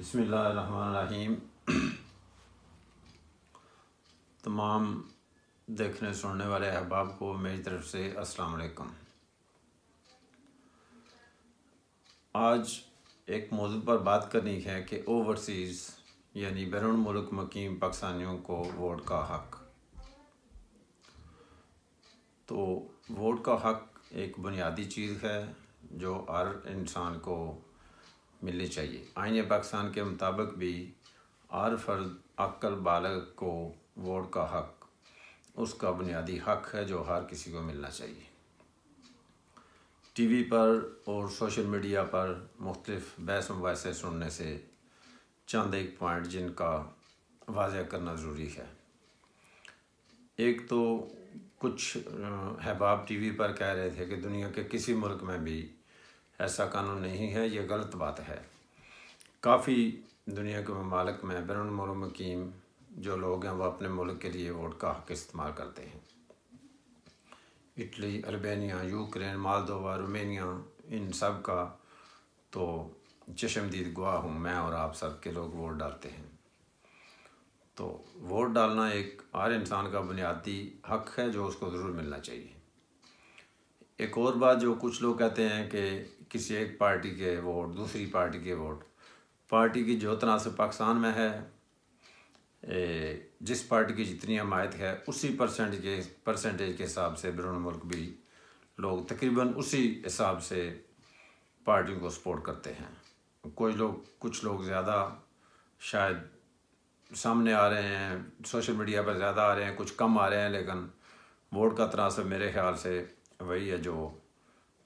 बिस्मिल्लाहिर्रहमानिर्रहीम। तमाम देखने सुनने वाले अहबाब को मेरी तरफ से अस्सलाम वालेकुम। आज एक मौजू पर बात करनी है कि ओवरसीज़ यानी बैरून मुल्क मुकीम पाकिस्तानियों को वोट का हक़। तो वोट का हक़ एक बुनियादी चीज़ है जो हर इंसान को मिलनी चाहिए। आईन पाकिस्तान के मुताबिक भी हर फर्द अक्ल बालिग को वोट का हक़ उसका बुनियादी हक़ है जो हर किसी को मिलना चाहिए। टीवी पर और सोशल मीडिया पर मुख्तलिफ बहस मुबाहिसे सुनने से चंद एक पॉइंट जिनका वाज़ह करना ज़रूरी है। एक तो कुछ अहबाब टीवी पर कह रहे थे कि दुनिया के किसी मुल्क में भी ऐसा कानून नहीं है, ये गलत बात है। काफ़ी दुनिया के ममालिक में बैरून मुल्क मुकीम जो लोग हैं वो अपने मुल्क के लिए वोट का हक़ इस्तेमाल करते हैं। Italy, Albania, Ukraine, Moldova, Romania, इन सब का तो चश्मदीद गवाह हूँ मैं और आप सब के लोग वोट डालते हैं। तो वोट डालना एक हर इंसान का बुनियादी हक़ है जो उसको ज़रूर मिलना चाहिए। एक और बात जो कुछ लोग कहते हैं कि किसी एक पार्टी के वोट दूसरी पार्टी के वोट, पार्टी की जो तनासब पाकिस्तान में है, जिस पार्टी की जितनी हमायत है उसी परसेंटेज के हिसाब से बैरून मुल्क भी लोग तकरीबन उसी हिसाब से पार्टियों को सपोर्ट करते हैं। कुछ लोग ज़्यादा शायद सामने आ रहे हैं, सोशल मीडिया पर ज़्यादा आ रहे हैं, कुछ कम आ रहे हैं, लेकिन वोट का तनासब मेरे ख्याल से वही है जो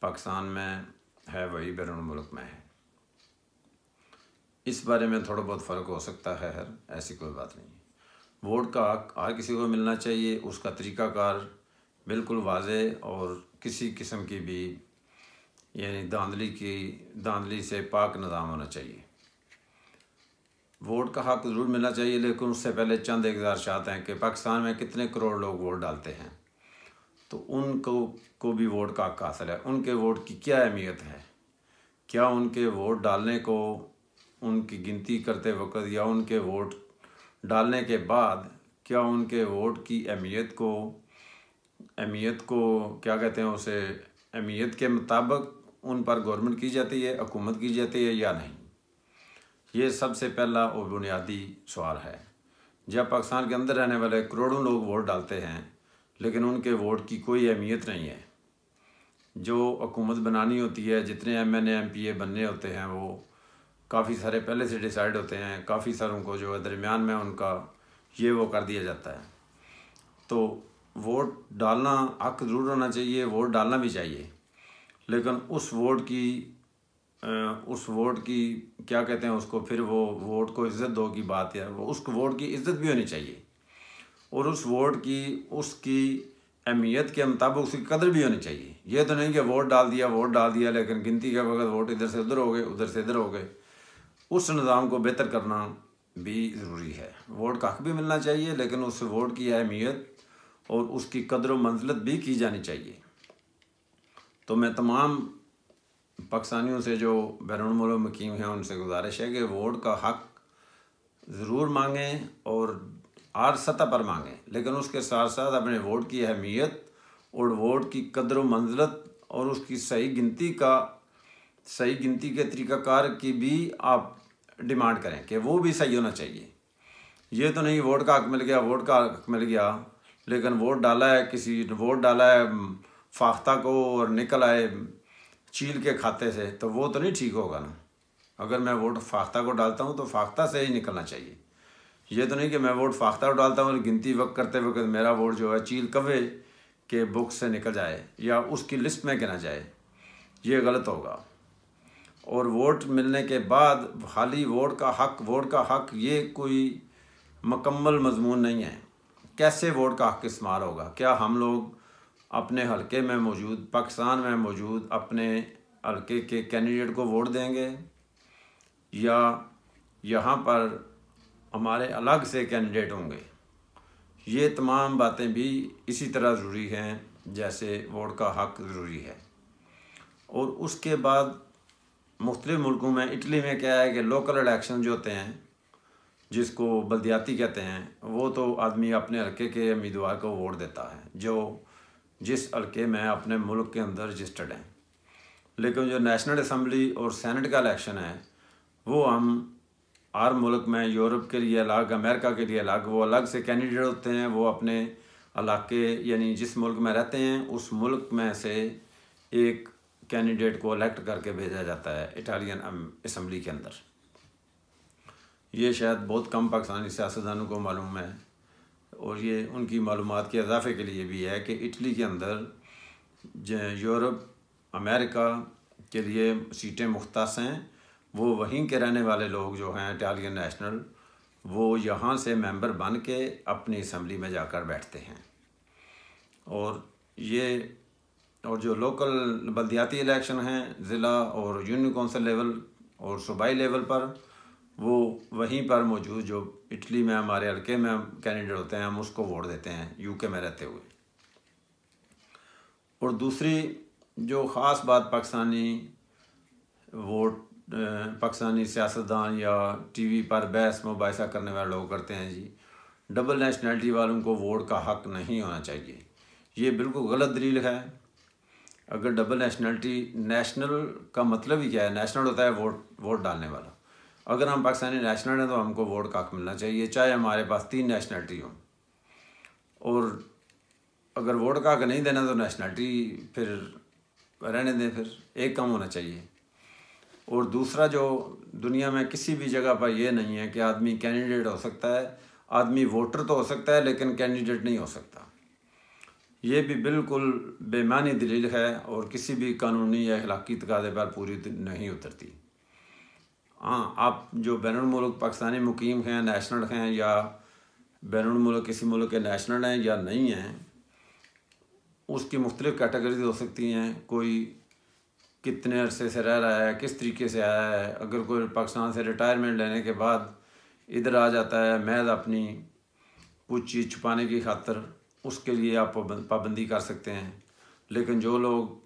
पाकिस्तान में है, वही बैरून मुल्क में है। इस बारे में थोड़ा बहुत फ़र्क हो सकता है, ऐसी कोई बात नहीं। वोट का हक़ हर किसी को मिलना चाहिए, उसका तरीक़ाकार बिल्कुल वाज़ेह और किसी किस्म की भी यानी धांधली से पाक निज़ाम होना चाहिए। वोट का हक़ ज़रूर मिलना चाहिए, लेकिन उससे पहले चंद एक गुज़ारिशात हैं कि पाकिस्तान में कितने करोड़ लोग वोट डालते हैं, तो उनको भी वोट का हक़ हासिल है। उनके वोट की क्या अहमियत है? क्या उनके वोट डालने को, उनकी गिनती करते वक्त या उनके वोट डालने के बाद क्या उनके वोट की अहमियत को क्या कहते हैं, उसे अहमियत के मुताबिक उन पर गवर्नमेंट की जाती है, हुकूमत की जाती है या नहीं? ये सबसे पहला और बुनियादी सवाल है। जब पाकिस्तान के अंदर रहने वाले करोड़ों लोग वोट डालते हैं लेकिन उनके वोट की कोई अहमियत नहीं है, जो हुकूमत बनानी होती है, जितने MNA MPA बनने होते हैं वो काफ़ी सारे पहले से डिसाइड होते हैं, काफ़ी सारों को जो है दरमियान में उनका ये वो कर दिया जाता है। तो वोट डालना हक़ ज़रूर होना चाहिए, वोट डालना भी चाहिए, लेकिन उस वोट की क्या कहते हैं उसको, फिर वो वोट को इज़्ज़त दो की बात है, वो उस वोट की इज़्ज़त भी होनी चाहिए और उस वोट की उसकी अहमियत के मुताबिक उसकी कदर भी होनी चाहिए। ये तो नहीं कि वोट डाल दिया लेकिन गिनती के वक्त वोट इधर से उधर हो गए, उधर से इधर हो गए। उस निज़ाम को बेहतर करना भी ज़रूरी है। वोट का हक़ भी मिलना चाहिए, लेकिन उस वोट की अहमियत और उसकी कदर व मंज़िलत भी की जानी चाहिए। तो मैं तमाम पाकिस्तानियों से जो बैरून मुल्क मुकीम हैं उनसे गुजारिश है कि वोट का हक़ ज़रूर मांगें और हर सतह पर मांगें, लेकिन उसके साथ साथ अपने वोट की अहमियत और वोट की कदर व मंज़िलत और उसकी सही गिनती के तरीक़ाकार की भी आप डिमांड करें कि वो भी सही होना चाहिए। ये तो नहीं वोट का हक़ मिल गया लेकिन वोट डाला है फाख्ता को और निकल आए चील के खाते से, तो वो तो नहीं ठीक होगा ना। अगर मैं वोट फाख्ता को डालता हूँ तो फाख्ता से ही निकलना चाहिए। ये तो नहीं कि मैं वोट फाख्ता को डालता हूँ और गिनती करते वक्त मेरा वोट जो है चील कव्वे के बुक से निकल जाए या उसकी लिस्ट में गिना जाए, ये गलत होगा। और वोट मिलने के बाद खाली वोट का हक़ ये कोई मुकम्मल मज़मून नहीं है। कैसे वोट का हक़ इस्तेमाल होगा? क्या हम लोग अपने हलके में मौजूद, पाकिस्तान में मौजूद अपने हलके के कैंडिडेट को वोट देंगे या यहाँ पर हमारे अलग से कैंडिडेट होंगे? ये तमाम बातें भी इसी तरह ज़रूरी हैं जैसे वोट का हक़ ज़रूरी है। और उसके बाद मुख्तलिफ़ मुल्कों में, इटली में क्या है कि लोकल इलेक्शन जो होते हैं, जिसको बल्दियाती कहते हैं, वो तो आदमी अपने हल्के के उम्मीदवार को वोट देता है जो जिस हल्के में अपने मुल्क के अंदर रजिस्टर्ड हैं। लेकिन जो नेशनल असम्बली और सेनेट का इलेक्शन है, वो हम हर मुल्क में, यूरोप के लिए अलग, अमेरिका के लिए अलग, वो अलग से कैंडिडेट होते हैं। वो अपने इलाके यानी जिस मुल्क में रहते हैं उस मुल्क में से एक कैंडिडेट को इलेक्ट करके भेजा जाता है इटालियन असम्बली के अंदर। ये शायद बहुत कम पाकिस्तानी सियासतदानों को मालूम है, और ये उनकी मालूमात के इजाफे के लिए भी है कि इटली के अंदर यूरोप, अमेरिका के लिए सीटें मुख्तस हैं। वो वहीं के रहने वाले लोग जो हैं इटालियन नेशनल, वो यहाँ से मेंबर बन के अपनी असम्बली में जाकर बैठते हैं। और जो लोकल बल्दियाती इलेक्शन हैं ज़िला और यूनियन कौंसिल लेवल और सूबाई लेवल पर, वो वहीं पर मौजूद जो इटली में हमारे हल्के में कैंडिडेट होते हैं, हम उसको वोट देते हैं यूके में रहते हुए। और दूसरी जो ख़ास बात पाकिस्तानी सियासतदान या टीवी पर बहस मुबाहिसा करने वाले लोग करते हैं जी, डबल नेशनलिटी वालों को वोट का हक़ नहीं होना चाहिए। ये बिल्कुल गलत दलील है। अगर डबल नेशनलिटी, नेशनल का मतलब ही क्या है? नेशनल होता है वोट डालने वाला। अगर हम पाकिस्तानी नेशनल हैं तो हमको वोट का हक़ मिलना चाहिए, चाहे हमारे पास 3 नेशनलिटी हो। और अगर वोट का हक़ नहीं देना तो नेशनलिटी फिर रहने दें, फिर एक कम होना चाहिए। और दूसरा, जो दुनिया में किसी भी जगह पर यह नहीं है कि आदमी कैंडिडेट हो सकता है, आदमी वोटर तो हो सकता है लेकिन कैंडिडेट नहीं हो सकता। ये भी बिल्कुल बेमानी दलील है और किसी भी कानूनी या अखलाकी तकाज़े पर पूरी नहीं उतरती। हाँ, आप जो बैनुल मुल्क पाकिस्तानी मुकीम हैं, नेशनल हैं, या बैनुल मुल्क किसी मुल्क के नेशनल हैं या नहीं हैं, उसकी मुख्तलिफ़ कैटेगरीज हो सकती हैं। कोई कितने अरसे से रह रहा है, किस तरीके से आया है। अगर कोई पाकिस्तान से रिटायरमेंट लेने के बाद इधर आ जाता है महज अपनी कुछ चीज़ छुपाने की खातिर, उसके लिए आप पाबंदी कर सकते हैं। लेकिन जो लोग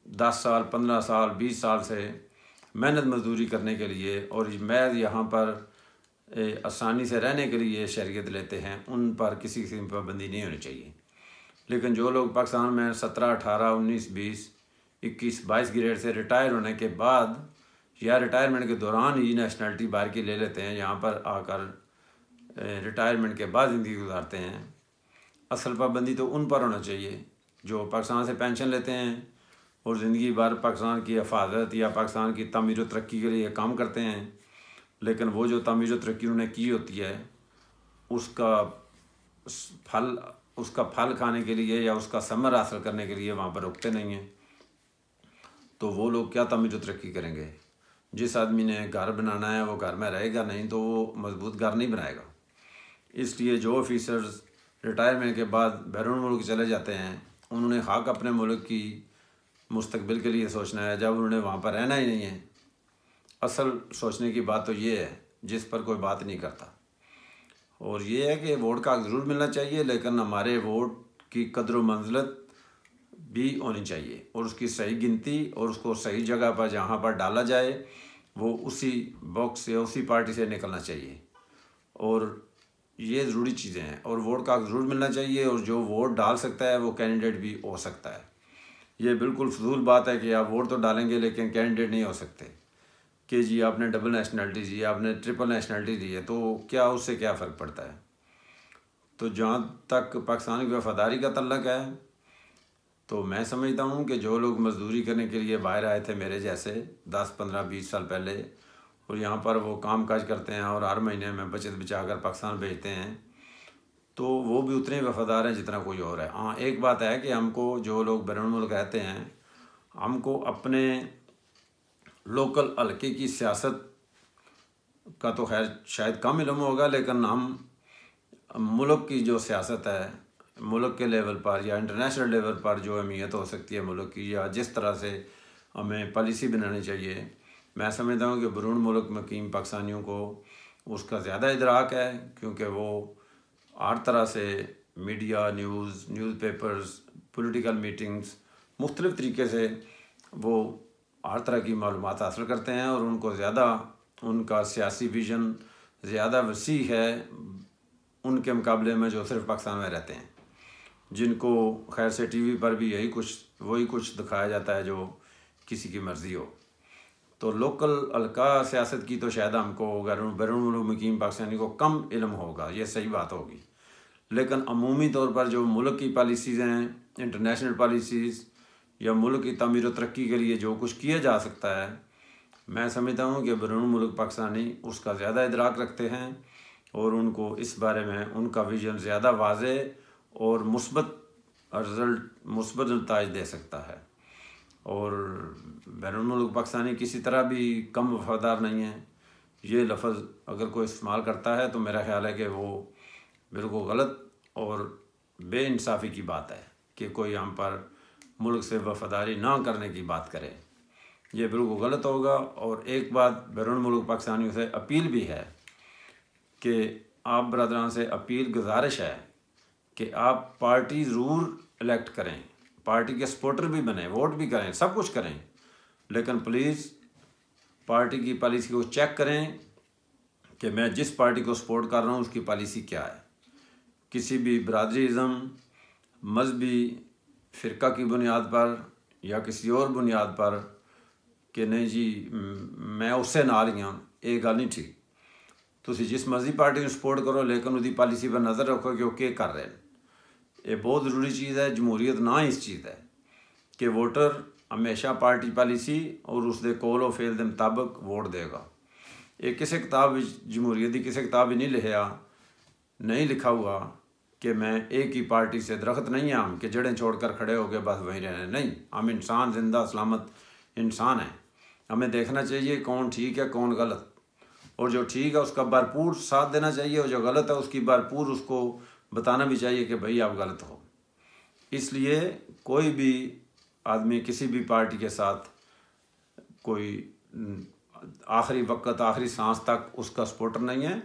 10 साल, 15 साल, 20 साल से मेहनत मजदूरी करने के लिए और महज यहाँ पर आसानी से रहने के लिए शरीयत लेते हैं, उन पर किसी किस्म की पाबंदी नहीं होनी चाहिए। लेकिन जो लोग पाकिस्तान में 17, 18, 19, 20, 21, 22 ग्रेड से रिटायर होने के बाद या रिटायरमेंट के दौरान ही नेशनलिटी बाहर की ले लेते हैं, यहाँ पर आकर रिटायरमेंट के बाद ज़िंदगी गुजारते हैं, असल पाबंदी तो उन पर होना चाहिए जो पाकिस्तान से पेंशन लेते हैं और ज़िंदगी भर पाकिस्तान की हिफाजत या पाकिस्तान की तमीर व तरक्की के लिए काम करते हैं। लेकिन वो जो तमीर व तरक्की उन्होंने की होती है, उसका फल खाने के लिए या उसका समर हासिल करने के लिए वहाँ पर रुकते नहीं हैं। तो वो लोग क्या तमीर व तरक्की करेंगे? जिस आदमी ने घर बनाना है वो घर में रहेगा नहीं, तो वो मजबूत घर नहीं बनाएगा। इसलिए जो ऑफिसर्स रिटायरमेंट के बाद बैरून मुल्क चले जाते हैं, उन्होंने हक़ अपने मुल्क की मुस्तकबिल के लिए सोचना है, जब उन्होंने वहाँ पर रहना ही नहीं है। असल सोचने की बात तो ये है जिस पर कोई बात नहीं करता, और ये है कि वोट का ज़रूर मिलना चाहिए, लेकिन हमारे वोट की कदर व मंजिलत भी होनी चाहिए और उसकी सही गिनती और उसको सही जगह पर जहाँ पर डाला जाए वो उसी बॉक्स से, उसी पार्टी से निकलना चाहिए। और ये ज़रूरी चीज़ें हैं। और वोट का ज़रूर मिलना चाहिए, और जो वोट डाल सकता है वो कैंडिडेट भी हो सकता है। ये बिल्कुल फजूल बात है कि आप वोट तो डालेंगे लेकिन कैंडिडेट नहीं हो सकते। कि जी आपने डबल नेशनलिटी ली, आपने ट्रिपल नेशनलिटी ली है, तो क्या उससे क्या फ़र्क पड़ता है? तो जहाँ तक पाकिस्तान की वफादारी का तल्लक है, तो मैं समझता हूँ कि जो लोग मजदूरी करने के लिए बाहर आए थे मेरे जैसे 10, 15, 20 साल पहले, और यहाँ पर वो काम काज करते हैं और हर महीने में बचत बचा कर पाकिस्तान भेजते हैं, तो वो भी उतने वफादार हैं जितना कोई और है। हाँ, एक बात है कि हमको, जो लोग बैरून मुल्क रहते हैं, हमको अपने लोकल हल्के की सियासत का तो खैर शायद कम इल्म होगा, लेकिन हम मुल्क की जो सियासत है, मुल्क के लेवल पर या इंटरनेशनल लेवल पर जो अहमियत हो सकती है मुल्क की, या जिस तरह से हमें पॉलिसी बनानी चाहिए, मैं समझता हूँ कि बैरून मुल्क मुकीम पाकिस्तानियों को उसका ज़्यादा इदराक है, क्योंकि वो हर तरह से मीडिया, न्यूज़पेपर्स, पॉलिटिकल मीटिंग्स, मुख्तलिफ़ तरीके से वो हर तरह की मालूमात हासिल करते हैं और उनको ज़्यादा उनका सियासी विज़न ज़्यादा वसी है उनके मुकाबले में जो सिर्फ पाकिस्तान में रहते हैं, जिनको खैर से टीवी पर भी वही कुछ दिखाया जाता है जो किसी की मर्ज़ी हो। तो लोकल हल्का सियासत की तो शायद हमको बैरून मुल्क मुकीम पाकिस्तानी को कम इल्म होगा, ये सही बात होगी। लेकिन अमूमी तौर पर जो मुल्क की पॉलिसीज़ हैं, इंटरनेशनल पॉलिसीज़ या मुल्क की तमीर और तरक्की के लिए जो कुछ किया जा सकता है, मैं समझता हूँ कि बैरून मुल्क पाकिस्तानी उसका ज़्यादा इदराक रखते हैं और उनको इस बारे में उनका विजन ज़्यादा वाज़े और मुस्बत नताइज दे सकता है। और बैरून मुल्क पाकिस्तानी किसी तरह भी कम वफादार नहीं है। ये लफ्ज़ अगर कोई इस्तेमाल करता है तो मेरा ख़्याल है कि वो बिल्कुल गलत और बेइंसाफ़ी की बात है कि कोई हम पर मुल्क से वफादारी ना करने की बात करे, ये बिल्कुल गलत होगा। और एक बात बैरून मुल्क पाकिस्तानियों से अपील भी है कि आप बरदरान से अपील गुजारिश है कि आप पार्टी ज़रूर इलेक्ट करें, पार्टी के सपोर्टर भी बने, वोट भी करें, सब कुछ करें, लेकिन प्लीज़ पार्टी की पॉलिसी को चेक करें कि मैं जिस पार्टी को सपोर्ट कर रहा हूँ उसकी पॉलिसी क्या है। किसी भी बरादरीज़म, मजहबी फ़िरका की बुनियाद पर या किसी और बुनियाद पर कि नहीं जी मैं उससे नाल ही हाँ, ये गल नहीं ठीक। तुसी जिस मर्जी पार्टी को सपोर्ट करो लेकिन उसकी पॉलिसी पर नज़र रखो कि वो क्या कर रहे हैं। ये बहुत ज़रूरी चीज़ है। जमहूरीत ना इस चीज़ है कि वोटर हमेशा पार्टी पॉलिसी और उसके कौल और फेल के मुताबिक वोट देगा। ये किसी किताब जमहूरीत की किसी किताब भी नहीं लिखा हुआ कि मैं एक ही पार्टी से दरख्त नहीं है हम कि जड़ें छोड़कर खड़े हो गए बस वहीं रहने। नहीं, हम इंसान, जिंदा सलामत इंसान हैं। हमें देखना चाहिए कौन ठीक है कौन गलत, और जो ठीक है उसका भरपूर साथ देना चाहिए और जो गलत है उसकी भरपूर उसको बताना भी चाहिए कि भाई आप गलत हो। इसलिए कोई भी आदमी किसी भी पार्टी के साथ कोई आखिरी वक्त आखिरी सांस तक उसका सपोर्टर नहीं है।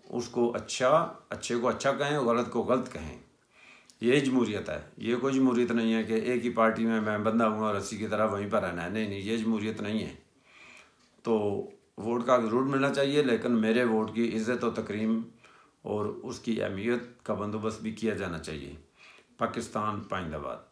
उसको अच्छे को अच्छा कहें और गलत को गलत कहें। यही जमहूरियत है। ये कोई जमहूरियत नहीं है कि एक ही पार्टी में मैं बंधा हूँ और रस्सी की तरह वहीं पर रहना है। नहीं, ये जमहूरियत नहीं है। तो वोट का ज़रूर मिलना चाहिए, लेकिन मेरे वोट की इज़्ज़त और तकरीम और उसकी अहमियत का बंदोबस्त भी किया जाना चाहिए। पाकिस्तान पाइंदाबाद।